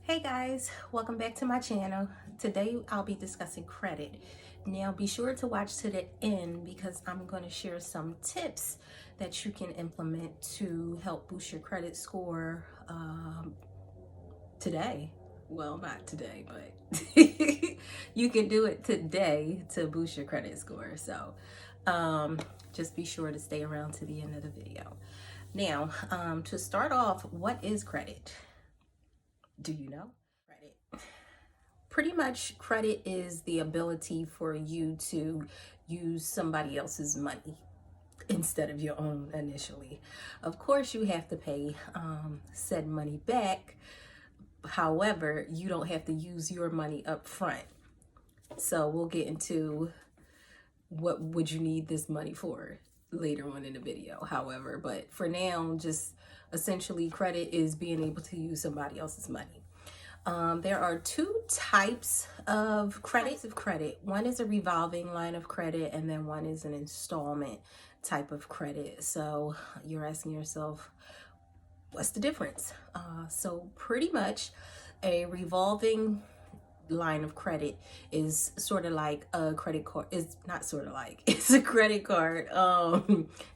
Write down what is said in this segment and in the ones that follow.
Hey guys, welcome back to my channel. Today I'll be discussing credit. Now be sure to watch to the end because I'm going to share some tips that you can implement to help boost your credit score today. Well, not today, but you can do it today to boost your credit score. So just be sure to stay around to the end of the video. Now, to start off, what is credit? Do you know? Credit. Pretty much, credit is the ability for you to use somebody else's money instead of your own initially. Of course, you have to pay said money back. However, you don't have to use your money up front. So we'll get into what would you need this money for later on in the video. However, but for now, just essentially credit is being able to use somebody else's money. There are two types of credit. One is a revolving line of credit, and then one is an installment type of credit. So you're asking yourself, what's the difference? So pretty much a revolving line of credit is sort of like a credit card. It's not sort of like, it's a credit card.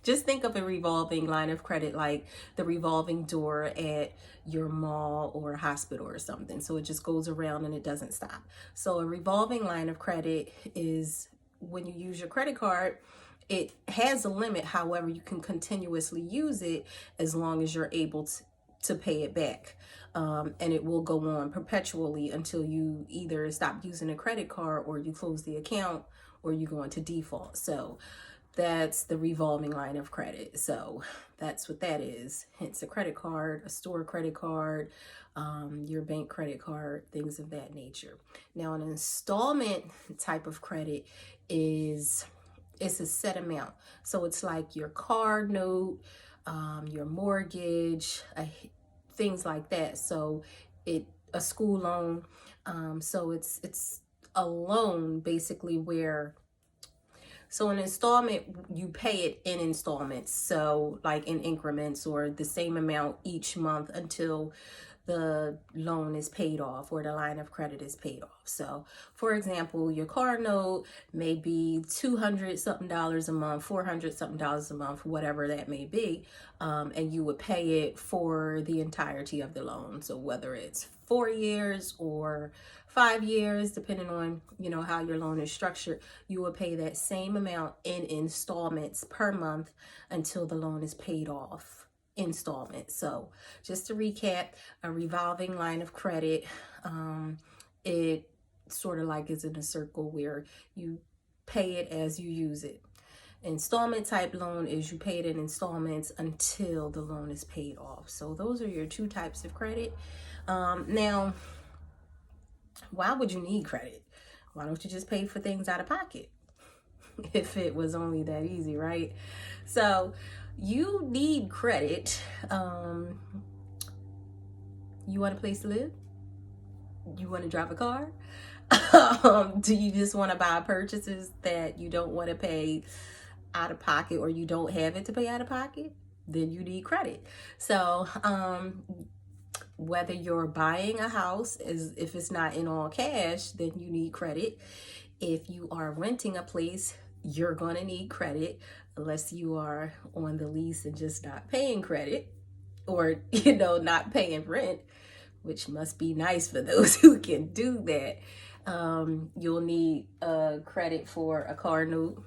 Just think of a revolving line of credit like the revolving door at your mall or hospital or something. So it just goes around and it doesn't stop. So a revolving line of credit is when you use your credit card, it has a limit. However, you can continuously use it as long as you're able to pay it back. And it will go on perpetually until you either stop using a credit card or you close the account or you go into default. So that's the revolving line of credit. So that's what that is. Hence a credit card, a store credit card, your bank credit card, things of that nature. Now an installment type of credit it's a set amount. So it's like your car note, your mortgage, things like that. So a school loan. So it's a loan basically where, so an installment, you pay it in installments. So like in increments or the same amount each month until the loan is paid off or the line of credit is paid off. So for example, your car note may be $200 something a month, $400 something a month, whatever that may be. And you would pay it for the entirety of the loan. So whether it's 4 years or 5 years, depending on, how your loan is structured, you will pay that same amount in installments per month until the loan is paid off. Installment. So just to recap, a revolving line of credit, it sort of like is in a circle where you pay it as you use it. Installment type loan is you pay it in installments until the loan is paid off. So those are your two types of credit. Now, why would you need credit? Why don't you just pay for things out of pocket? If it was only that easy, right? So you need credit. You want a place to live? You want to drive a car? Do you just want to buy purchases that you don't want to pay out of pocket or you don't have it to pay out of pocket? Then you need credit. So whether you're buying a house, if it's not in all cash, then you need credit. If you are renting a place, you're going to need credit unless you are on the lease and just not paying credit or, not paying rent, which must be nice for those who can do that. You'll need credit for a car note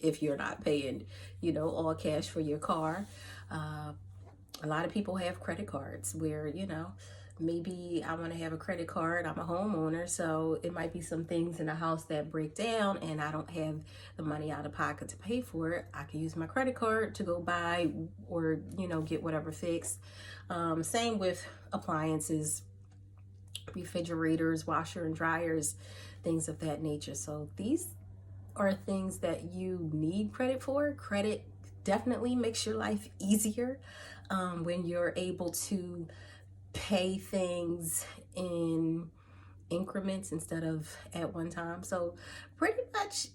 if you're not paying, all cash for your car. A lot of people have credit cards where, maybe I want to have a credit card. I'm a homeowner, so it might be some things in the house that break down and I don't have the money out of pocket to pay for it. I can use my credit card to go buy or, get whatever fixed. Same with appliances, refrigerators, washer and dryers, things of that nature. So these are things that you need credit for. Credit definitely makes your life easier when you're able to pay things in increments instead of at one time. So pretty much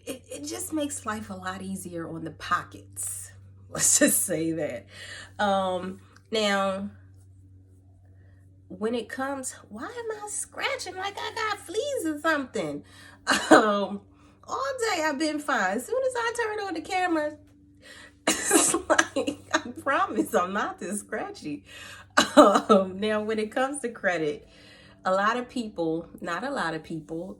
it just makes life a lot easier on the pockets. Let's just say that. Now when it comes, why am I scratching like I got fleas or something? All day I've been fine. As soon as I turn on the camera, it's like, I promise I'm not this scratchy. Now, when it comes to credit, a lot of people, not a lot of people,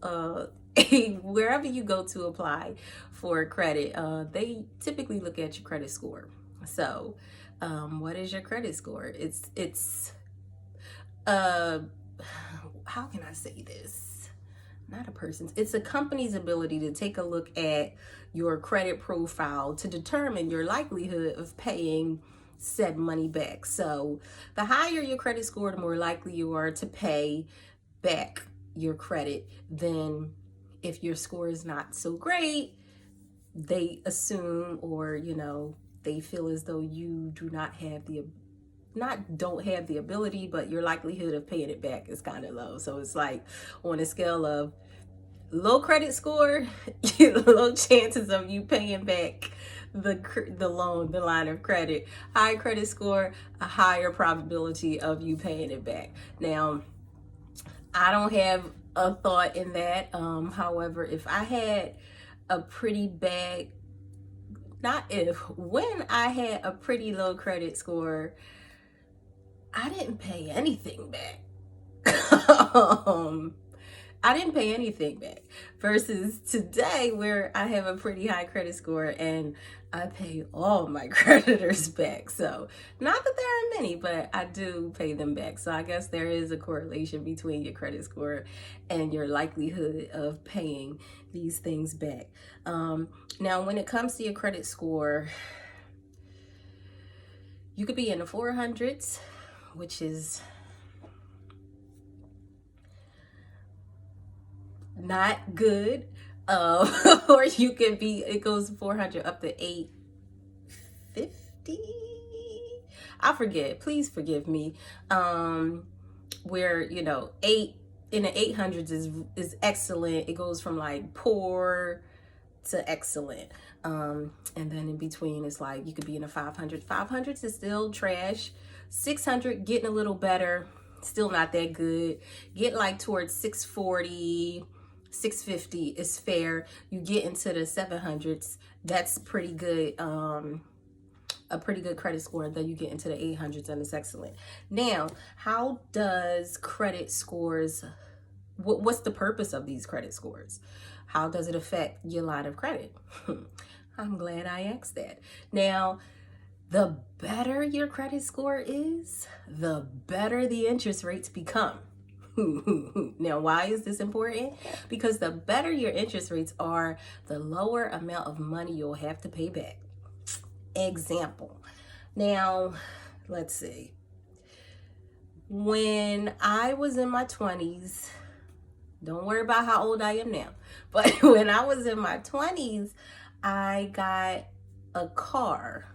wherever you go to apply for credit, they typically look at your credit score. So, what is your credit score? It's how can I say this? Not a person's, it's a company's ability to take a look at your credit profile to determine your likelihood of paying said money back. So the higher your credit score, the more likely you are to pay back your credit. Then if your score is not so great, they assume, or they feel as though you do not have the don't have the ability, but your likelihood of paying it back is kind of low. So it's like on a scale of low credit score, low chances of you paying back the loan, the line of credit. High credit score, a higher probability of you paying it back. Now, I don't have a thought in that. However, if I had a pretty bad, when I had a pretty low credit score, I didn't pay anything back. I didn't pay anything back versus today where I have a pretty high credit score and I pay all my creditors back. So not that there are many, but I do pay them back. So I guess there is a correlation between your credit score and your likelihood of paying these things back. Now, when it comes to your credit score, you could be in the 400s, which is not good, or you can be, it goes 400 up to 850. I forget, please forgive me. Where 8 in the 800s is excellent. It goes from like poor to excellent, and then in between it's like you could be in the 500. 500s is still trash. 600 getting a little better, still not that good. Get like towards 640, 650 is fair. You get into the 700s, that's pretty good, a pretty good credit score. And then you get into the 800s and it's excellent. Now, how does credit scores, what's the purpose of these credit scores? How does it affect your line of credit? I'm glad I asked that. Now, the better your credit score is, the better the interest rates become. Now, why is this important? Because the better your interest rates are, the lower amount of money you'll have to pay back. Example. Now, let's see. When I was in my 20s, don't worry about how old I am now, but when I was in my 20s, I got a car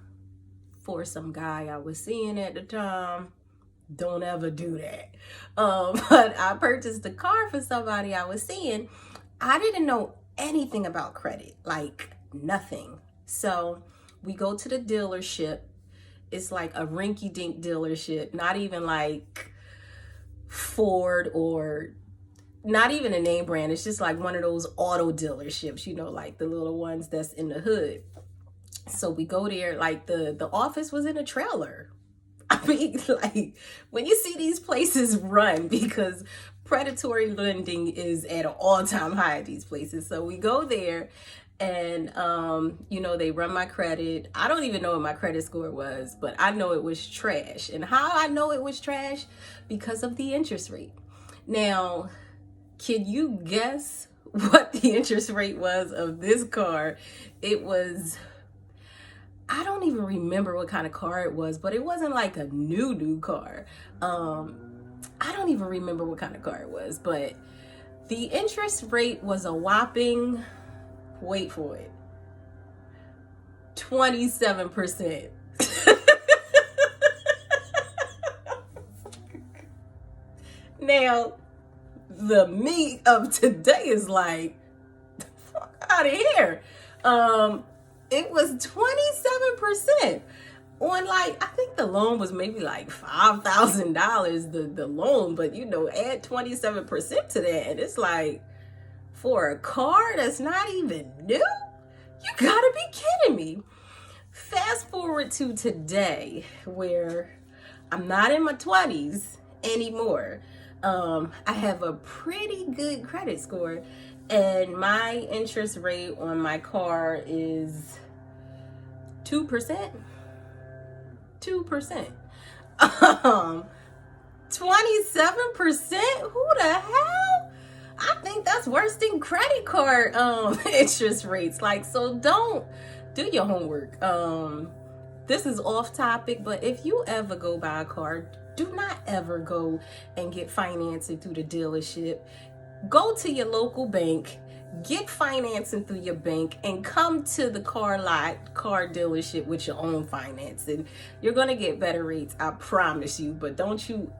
for some guy I was seeing at the time. Don't ever do that. But I purchased a car for somebody I was seeing. I didn't know anything about credit, like nothing. So we go to the dealership. It's like a rinky-dink dealership, not even like Ford or not even a name brand. It's just like one of those auto dealerships, like the little ones that's in the hood. So we go there, like the office was in a trailer. I mean, like when you see these places run, because predatory lending is at an all-time high at these places. So we go there and, they run my credit. I don't even know what my credit score was, but I know it was trash. And how I know it was trash? Because of the interest rate. Now, can you guess what the interest rate was of this car? It was, I don't even remember what kind of car it was, but it wasn't like a new car. I don't even remember what kind of car it was, but the interest rate was a whopping, wait for it, 27%. Now, the me of today is like, fuck out of here. It was 27%. on like, I think the loan was maybe like $5,000, the loan, but you know, add 27% to that, and it's like, for a car that's not even new? You gotta be kidding me. Fast forward to today, where I'm not in my 20s anymore. I have a pretty good credit score, and my interest rate on my car is 2%. 2%. 27%? Who the hell? I think that's worse than credit card interest rates. Like, so don't do your homework. This is off topic, but if you ever go buy a car, do not ever go and get financing through the dealership. Go to your local bank, get financing through your bank, and come to the car dealership with your own financing. You're gonna get better rates, I promise you. But don't you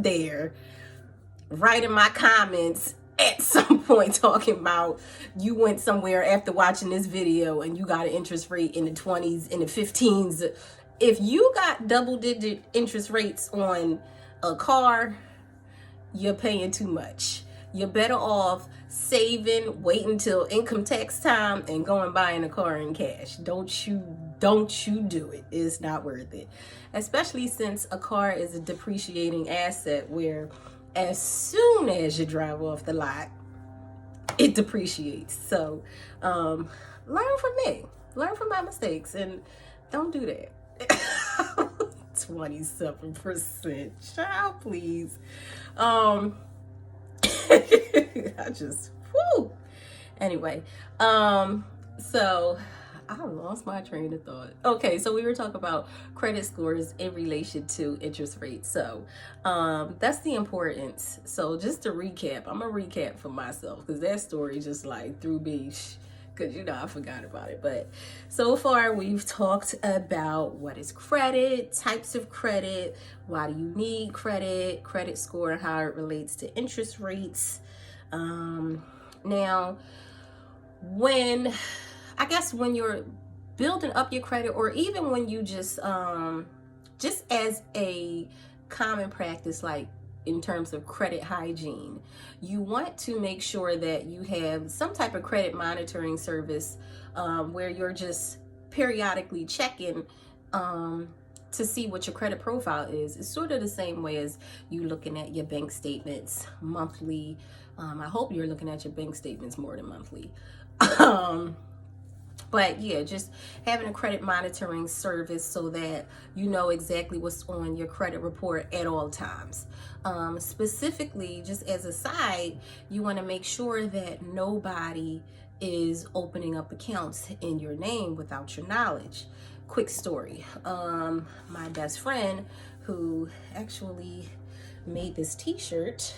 dare write in my comments at some point talking about you went somewhere after watching this video and you got an interest rate in the 20s, in the 15s. If you got double-digit interest rates on a car, you're paying too much. You're better off saving, waiting till income tax time, and going buying a car in cash. Don't you do it. It's not worth it. Especially since a car is a depreciating asset where as soon as you drive off the lot, it depreciates. So learn from me. Learn from my mistakes and don't do that. 27%. Child, please. I just, whoo. Anyway, so I lost my train of thought. Okay, so we were talking about credit scores in relation to interest rates. So that's the importance. So just to recap, I'm gonna recap for myself because that story just like threw me, because you know I forgot about it. But so far we've talked about what is credit, types of credit, why do you need credit, credit score, and how it relates to interest rates. Now, when you're building up your credit, or even when you just as a common practice, like in terms of credit hygiene, you want to make sure that you have some type of credit monitoring service where you're just periodically checking to see what your credit profile is. It's sort of the same way as you looking at your bank statements monthly. I hope you're looking at your bank statements more than monthly. But yeah, just having a credit monitoring service so that you know exactly what's on your credit report at all times. Specifically, just as a side, you want to make sure that nobody is opening up accounts in your name without your knowledge. Quick story. My best friend, who actually made this t-shirt,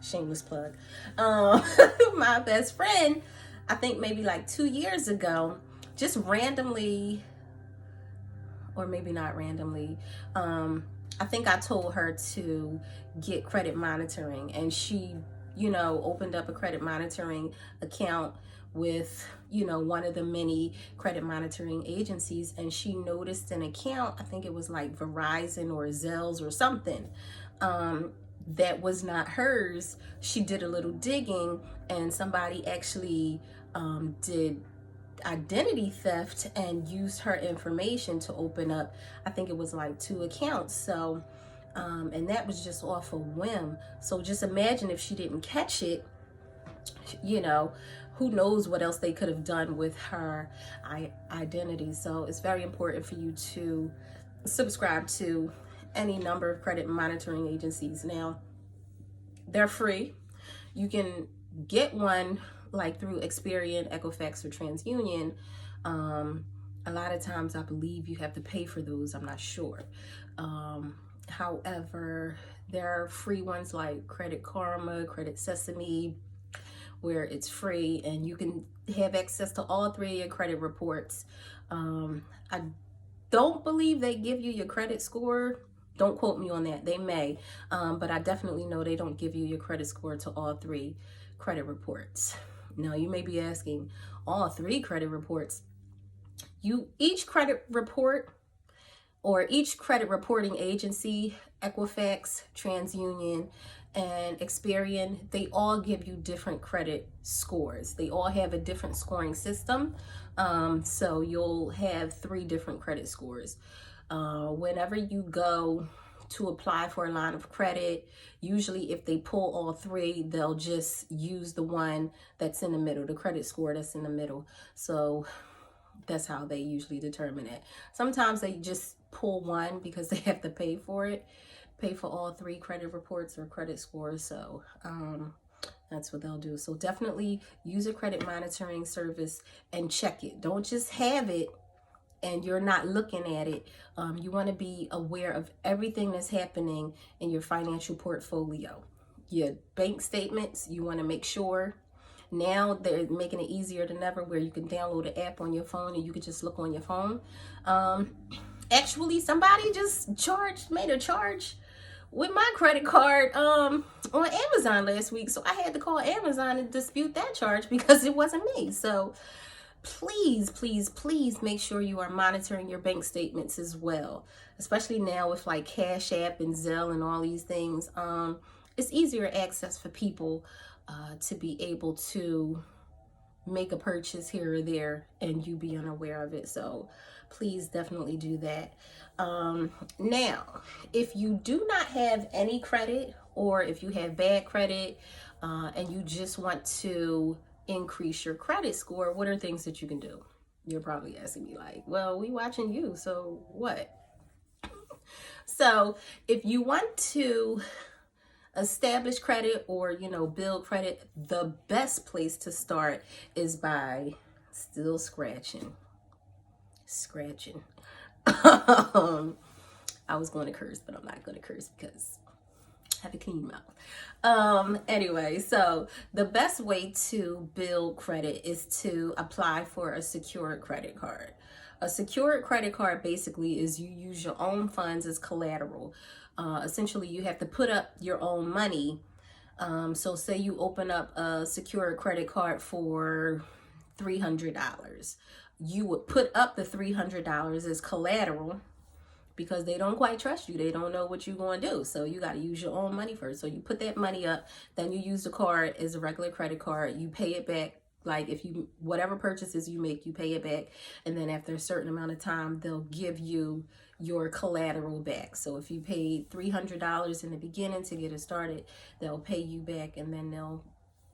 shameless plug, my best friend, I think maybe like 2 years ago, just randomly, or maybe not randomly, I think I told her to get credit monitoring, and she, opened up a credit monitoring account with, one of the many credit monitoring agencies, and she noticed an account, I think it was like Verizon or Zelles or something, that was not hers. She did a little digging, and somebody actually did identity theft and used her information to open up, I think it was like 2 accounts. So and that was just off a whim. So just imagine if she didn't catch it, who knows what else they could have done with her identity. So it's very important for you to subscribe to any number of credit monitoring agencies. Now, they're free. You can get one like through Experian, Equifax, or TransUnion. A lot of times I believe you have to pay for those. I'm not sure. However, there are free ones like Credit Karma, Credit Sesame, where it's free and you can have access to all 3 of your credit reports. I don't believe they give you your credit score. Don't quote me on that. They may, but I definitely know they don't give you your credit score to all 3 credit reports. Now, you may be asking, all 3 credit reports? Each credit report or each credit reporting agency, Equifax, TransUnion, and Experian, they all give you different credit scores. They all have a different scoring system. So you'll have 3 different credit scores. Whenever you go to apply for a line of credit, usually if they pull all 3, they'll just use the one that's in the middle, the credit score that's in the middle. So that's how they usually determine it. Sometimes they just pull one because they have to pay for it, pay for all 3 credit reports or credit scores. So that's what they'll do. So definitely use a credit monitoring service and check it. Don't just have it and you're not looking at it. You want to be aware of everything that's happening in your financial portfolio. Your bank statements, you want to make sure. Now they're making it easier than ever where you can download an app on your phone and you can just look on your phone. Actually, somebody just made a charge with my credit card on Amazon last week. So I had to call Amazon and dispute that charge because it wasn't me. So please, please, please make sure you are monitoring your bank statements as well, especially now with like Cash App and Zelle and all these things. It's easier access for people to be able to make a purchase here or there and you be unaware of it. So please definitely do that. Now, if you do not have any credit, or if you have bad credit and you just want to increase your credit score, what are things that you can do? You're probably asking me like, well, we watching you, so what? So if you want to establish credit or, build credit, the best place to start is by still scratching. I was going to curse, but I'm not going to curse because I have a clean mouth. Anyway, so the best way to build credit is to apply for a secured credit card. A secured credit card basically is you use your own funds as collateral. Essentially, you have to put up your own money. So say you open up a secured credit card for $300. You would put up the $300 as collateral because they don't quite trust you. They don't know what you're going to do. So you got to use your own money first. So you put that money up, then you use the card as a regular credit card. You pay it back. Like if you, whatever purchases you make, you pay it back. And then after a certain amount of time, they'll give you your collateral back. So if you paid $300 in the beginning to get it started, they'll pay you back, and then they'll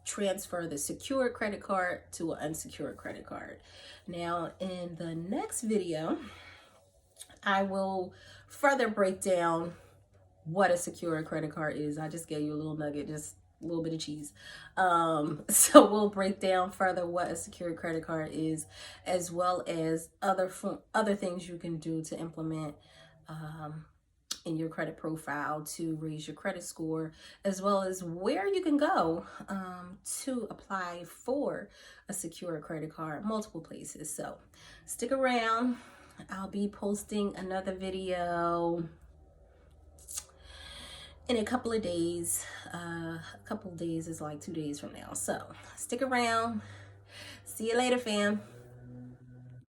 transfer the secured credit card to an unsecured credit card. Now, in the next video, I will further break down what a secured credit card is. I just gave you a little nugget, just a little bit of cheese. So we'll break down further what a secured credit card is, as well as other things you can do to implement in your credit profile to raise your credit score, as well as where you can go to apply for a secure credit card, multiple places. So stick around. I'll be posting another video in a couple of days. A couple of days is like 2 days from now. So stick around. See you later, fam.